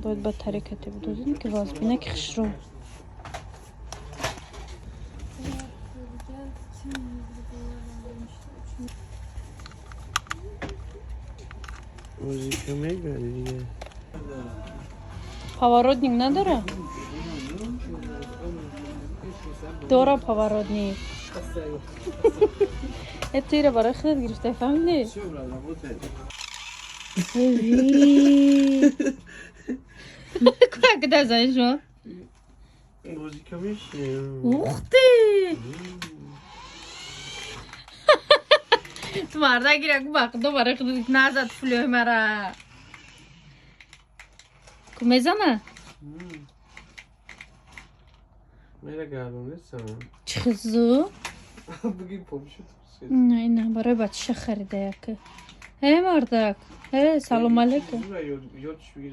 باید با ترکتی بدازیم که واز بینه که خشرو موزیک میگه دیگه پاورودنیک نداره؟ داره پاورودنیک اتیره برای خودت گرفته فهمیدی؟ Как знаешь, что? موزیک میشه Ух ты! Тмарда гирек бак, добре, ходить назад флюй мара. Кумезана? میره گردون نیستم چخزو؟ بگی پاپشو تو نه نه برای بچه خریده یکی. هی مردک. هی سلام علیکم. یادش بگیری